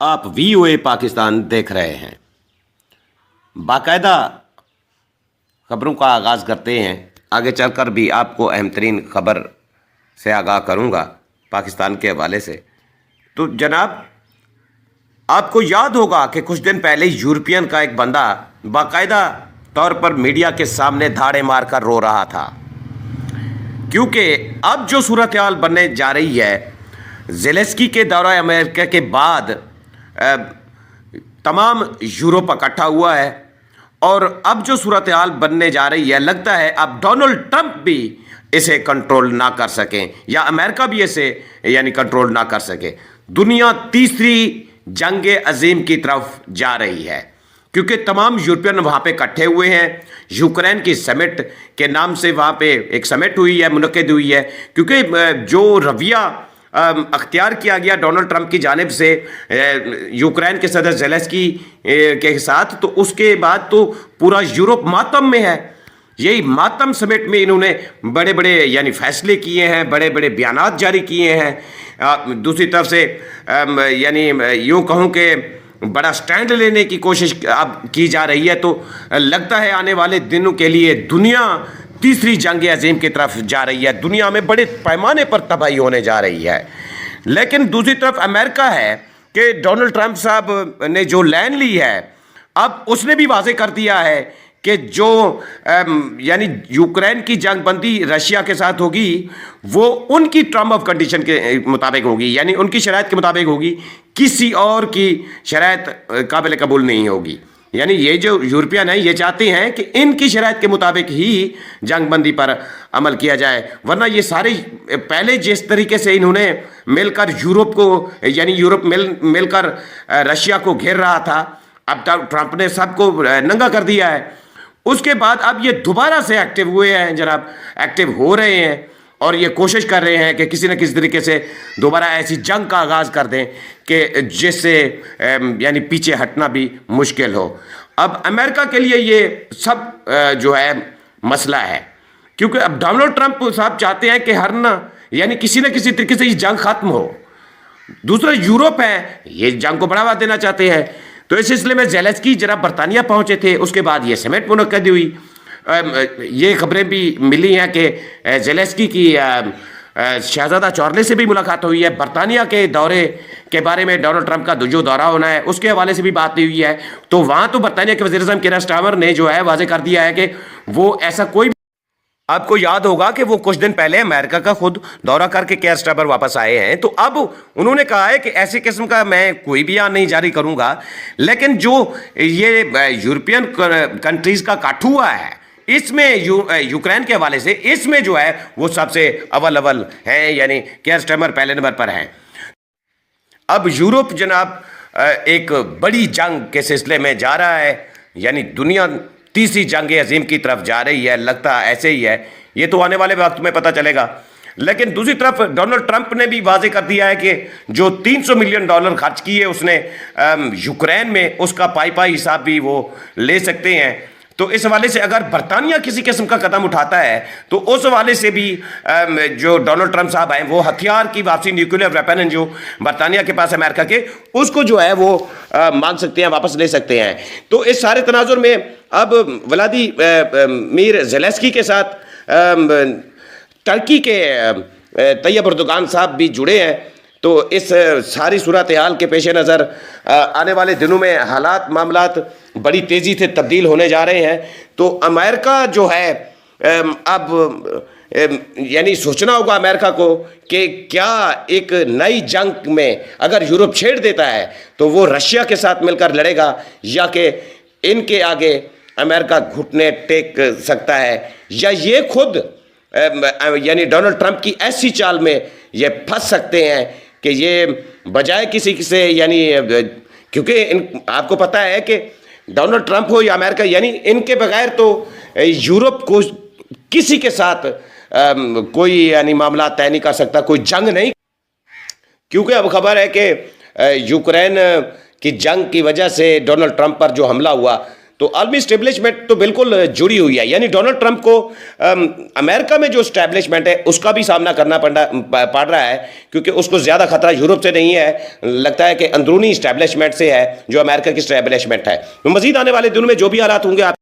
آپ VOA پاکستان دیکھ رہے ہیں۔ باقاعدہ خبروں کا آغاز کرتے ہیں۔ آگے چل کر بھی آپ کو اہم ترین خبر سے آگاہ کروں گا پاکستان کے حوالے سے۔ تو جناب، آپ کو یاد ہوگا کہ کچھ دن پہلے یورپین کا ایک بندہ باقاعدہ طور پر میڈیا کے سامنے دھاڑے مار کر رو رہا تھا، کیونکہ اب جو صورتحال بننے جا رہی ہے، زیلنسکی کے دورہ امریکہ کے بعد تمام یورپ اکٹھا ہوا ہے، اور اب جو صورتحال بننے جا رہی ہے، لگتا ہے اب ڈونلڈ ٹرمپ بھی اسے کنٹرول نہ کر سکیں، یا امریکہ بھی اسے کنٹرول نہ کر سکے۔ دنیا تیسری جنگ عظیم کی طرف جا رہی ہے، کیونکہ تمام یورپین وہاں پہ اکٹھے ہوئے ہیں۔ یوکرین کی سمٹ کے نام سے وہاں پہ ایک سمٹ ہوئی ہے، منعقد ہوئی ہے، کیونکہ جو رویہ اختیار کیا گیا ڈونلڈ ٹرمپ کی جانب سے یوکرین کے صدر زیلنسکی کے ساتھ، تو اس کے بعد تو پورا یورپ ماتم میں ہے۔ یہی ماتم سمٹ میں انہوں نے بڑے بڑے فیصلے کیے ہیں، بڑے بڑے بیانات جاری کیے ہیں۔ دوسری طرف سے یوں کہوں کہ بڑا سٹینڈ لینے کی کوشش اب کی جا رہی ہے۔ تو لگتا ہے آنے والے دنوں کے لیے دنیا تیسری جنگ عظیم کی طرف جا رہی ہے، دنیا میں بڑے پیمانے پر تباہی ہونے جا رہی ہے۔ لیکن دوسری طرف امریکہ ہے کہ ڈونلڈ ٹرمپ صاحب نے جو لائن لی ہے، اب اس نے بھی واضح کر دیا ہے کہ جو یوکرین کی جنگ بندی رشیا کے ساتھ ہوگی، وہ ان کی ٹرم آف کنڈیشن کے مطابق ہوگی، یعنی ان کی شرائط کے مطابق ہوگی، کسی اور کی شرائط قابل قبول نہیں ہوگی۔ یعنی یہ جو یورپین ہیں، یہ چاہتے ہیں کہ ان کی شرائط کے مطابق ہی جنگ بندی پر عمل کیا جائے، ورنہ یہ سارے پہلے جس طریقے سے انہوں نے مل کر یورپ مل کر رشیا کو گھیر رہا تھا، اب ٹرمپ نے سب کو ننگا کر دیا ہے۔ اس کے بعد اب یہ دوبارہ سے ایکٹیو ہوئے ہیں جناب، ایکٹیو ہو رہے ہیں، اور یہ کوشش کر رہے ہیں کہ کسی نہ کسی طریقے سے دوبارہ ایسی جنگ کا آغاز کر دیں کہ جس سے پیچھے ہٹنا بھی مشکل ہو۔ اب امریکہ کے لیے یہ سب جو ہے مسئلہ ہے، کیونکہ اب ڈونلڈ ٹرمپ صاحب چاہتے ہیں کہ کسی نہ کسی طریقے سے یہ جنگ ختم ہو۔ دوسرا یورپ ہے، یہ جنگ کو بڑھاوا دینا چاہتے ہیں۔ تو اس سلسلے میں زیلنسکی جناب برطانیہ پہنچے تھے، اس کے بعد یہ سمٹ منعقد ہوئی۔ یہ خبریں بھی ملی ہیں کہ زیلنسکی کی شہزادہ چارلس سے بھی ملاقات ہوئی ہے۔ برطانیہ کے دورے کے بارے میں ڈونلڈ ٹرمپ کا جو دورہ ہونا ہے، اس کے حوالے سے بھی بات ہوئی ہے۔ تو وہاں تو برطانیہ کے وزیر اعظم کیئر سٹارمر نے جو ہے واضح کر دیا ہے کہ وہ ایسا کوئی، آپ کو یاد ہوگا کہ وہ کچھ دن پہلے امریکہ کا خود دورہ کر کے کیئر سٹارمر واپس آئے ہیں، تو اب انہوں نے کہا ہے کہ ایسی قسم کا میں کوئی بیان نہیں جاری کروں گا، لیکن جو یہ یورپین کنٹریز کا کٹ ہوا ہے، اس میں یوکرین کے حوالے سے اس میں جو ہے وہ سب سے اول ہیں، کیئر سٹارمر پہلے نمبر پر ہیں۔ اب یورپ جناب ایک بڑی جنگ کے سلسلے میں جا رہا ہے، دنیا تیسری جنگ عظیم کی طرف جا رہی ہے، لگتا ایسے ہی ہے، یہ تو آنے والے وقت میں پتہ چلے گا۔ لیکن دوسری طرف ڈونلڈ ٹرمپ نے بھی واضح کر دیا ہے کہ جو $300 ملین خرچ کیے اس نے یوکرین میں، اس کا پائی حساب بھی وہ لے سکتے ہیں۔ تو اس حوالے سے اگر برطانیہ کسی قسم کا قدم اٹھاتا ہے، تو اس حوالے سے بھی جو ڈونلڈ ٹرمپ صاحب ہیں، وہ ہتھیار کی واپسی، نیوکلیئر ویپن جو برطانیہ کے پاس امریکہ کے، اس کو جو ہے وہ مانگ سکتے ہیں، واپس لے سکتے ہیں۔ تو اس سارے تناظر میں اب ولادیمیر زیلنسکی کے ساتھ ترکی کے طیب اردوغان صاحب بھی جڑے ہیں۔ تو اس ساری صورتحال کے پیش نظر آنے والے دنوں میں حالات، معاملات بڑی تیزی سے تبدیل ہونے جا رہے ہیں۔ تو امریکہ جو ہے اب سوچنا ہوگا امریکہ کو کہ کیا ایک نئی جنگ میں اگر یورپ چھیڑ دیتا ہے تو وہ رشیا کے ساتھ مل کر لڑے گا، یا کہ ان کے آگے امریکہ گھٹنے ٹیک سکتا ہے، یا یہ خود ڈونلڈ ٹرمپ کی ایسی چال میں یہ پھنس سکتے ہیں کہ یہ بجائے کسی سے کیونکہ آپ کو پتہ ہے کہ ڈونلڈ ٹرمپ ہو یا امریکہ، ان کے بغیر تو یورپ کو کسی کے ساتھ کوئی معاملات طے نہیں کر سکتا، کوئی جنگ نہیں، کیونکہ اب خبر ہے کہ یوکرین کی جنگ کی وجہ سے ڈونلڈ ٹرمپ پر جو حملہ ہوا، تو عالمی اسٹیبلشمنٹ تو بالکل جڑی ہوئی ہے. یعنی ڈونلڈ ٹرمپ کو امریکہ میں جو اسٹیبلشمنٹ ہے اس کا بھی سامنا کرنا پڑ رہا ہے, کیونکہ اس کو زیادہ خطرہ یورپ سے نہیں ہے, لگتا ہے کہ اندرونی اسٹیبلشمنٹ سے ہے جو امریکہ کی اسٹیبلشمنٹ ہے. مزید آنے والے دنوں میں جو بھی حالات ہوں گے آپ